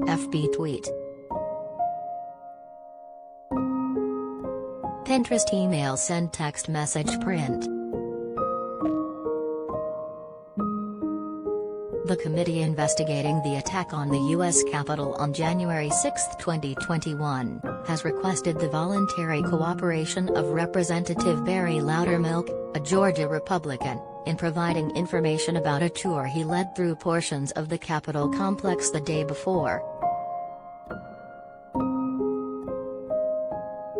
FB tweet. Pinterest email send text message print. The committee investigating the attack on the U.S. Capitol on January 6, 2021, has requested the voluntary cooperation of Representative Barry Loudermilk, a Georgia Republican, in providing information about a tour he led through portions of the Capitol complex the day before.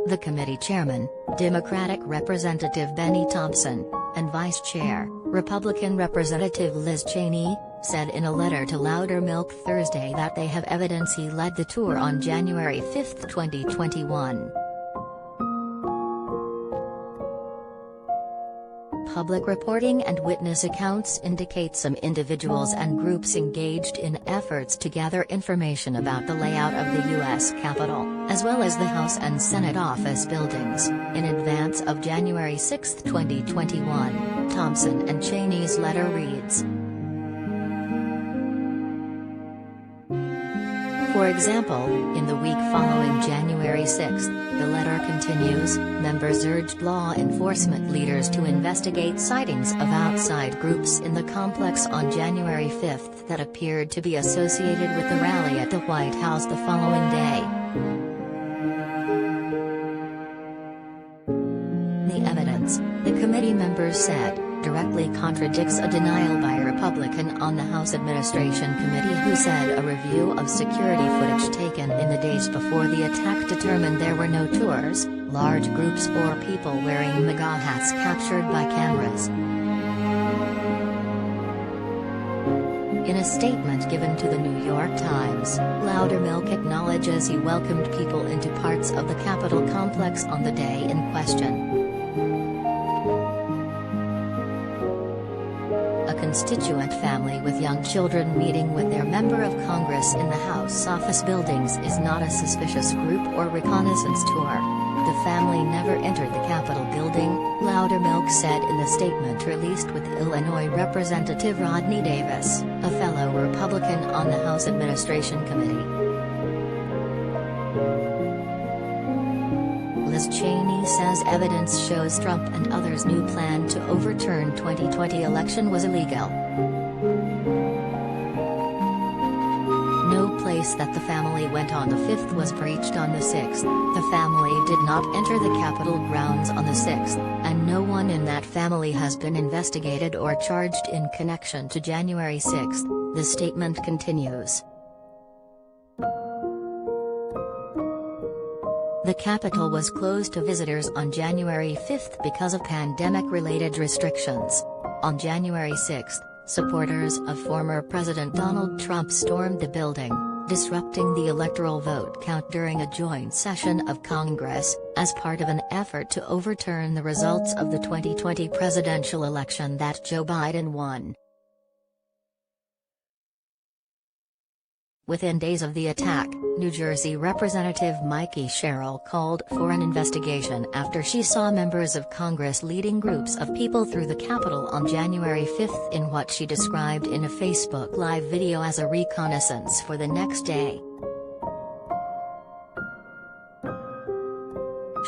The committee chairman, Democratic Representative Bennie Thompson, and Vice Chair, Republican Representative Liz Cheney, said in a letter to Loudermilk Thursday that they have evidence he led the tour on January 5, 2021. Public reporting and witness accounts indicate some individuals and groups engaged in efforts to gather information about the layout of the U.S. Capitol, as well as the House and Senate office buildings, in advance of January 6, 2021, Thompson and Cheney's letter reads. For example, in the week following January 6, the letter continues, members urged law enforcement leaders to investigate sightings of outside groups in the complex on January 5 that appeared to be associated with the rally at the White House the following day. The evidence, the committee members said, directly contradicts a denial by a Republican on the House Administration Committee who said a review of security footage taken in the days before the attack determined there were no tours, large groups or people wearing MAGA hats captured by cameras. In a statement given to the New York Times, Loudermilk acknowledges he welcomed people into parts of the Capitol complex on the day in question. A constituent family with young children meeting with their member of Congress in the House office buildings is not a suspicious group or reconnaissance tour. The family never entered the Capitol building, Loudermilk said in the statement released with Illinois Representative Rodney Davis, a fellow Republican on the House Administration Committee. Liz Cheney says evidence shows Trump and others' new plan to overturn 2020 election was illegal. No place that the family went on the 5th was breached on the 6th, the family did not enter the Capitol grounds on the 6th, and no one in that family has been investigated or charged in connection to January 6, the statement continues. The Capitol was closed to visitors on January 5 because of pandemic-related restrictions. On January 6, supporters of former President Donald Trump stormed the building, disrupting the electoral vote count during a joint session of Congress, as part of an effort to overturn the results of the 2020 presidential election that Joe Biden won. Within days of the attack, New Jersey Representative Mikey Sherrill called for an investigation after she saw members of Congress leading groups of people through the Capitol on January 5 in what she described in a Facebook Live video as a reconnaissance for the next day.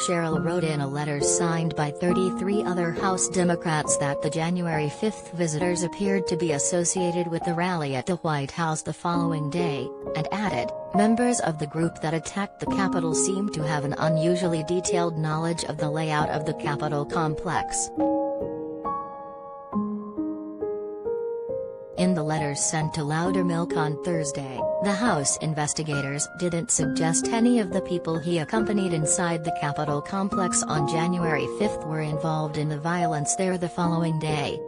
Sherrill wrote in a letter signed by 33 other House Democrats that the January 5 visitors appeared to be associated with the rally at the White House the following day, and added, members of the group that attacked the Capitol seem to have an unusually detailed knowledge of the layout of the Capitol complex. In the letters sent to Loudermilk on Thursday, the House investigators didn't suggest any of the people he accompanied inside the Capitol complex on January 5 were involved in the violence there the following day.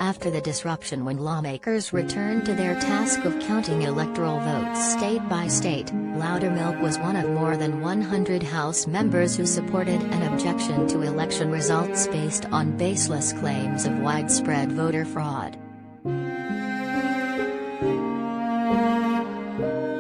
After the disruption when lawmakers returned to their task of counting electoral votes state by state, Loudermilk was one of more than 100 House members who supported an objection to election results based on baseless claims of widespread voter fraud.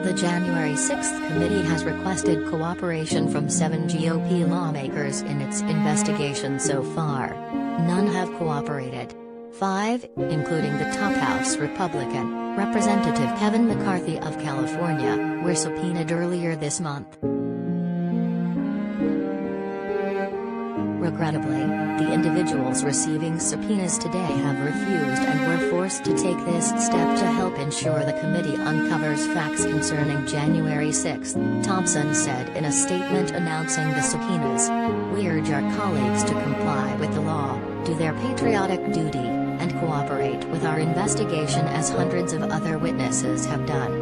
The January 6 committee has requested cooperation from 7 GOP lawmakers in its investigation so far. None have cooperated. 5, including the top house Republican, Representative Kevin McCarthy of California, were subpoenaed earlier this month. Regrettably, the individuals receiving subpoenas today have refused and were forced to take this step to help ensure the committee uncovers facts concerning January 6, Thompson said in a statement announcing the subpoenas. "We urge our colleagues to comply with the law, do their patriotic duty, and cooperate with our investigation as hundreds of other witnesses have done."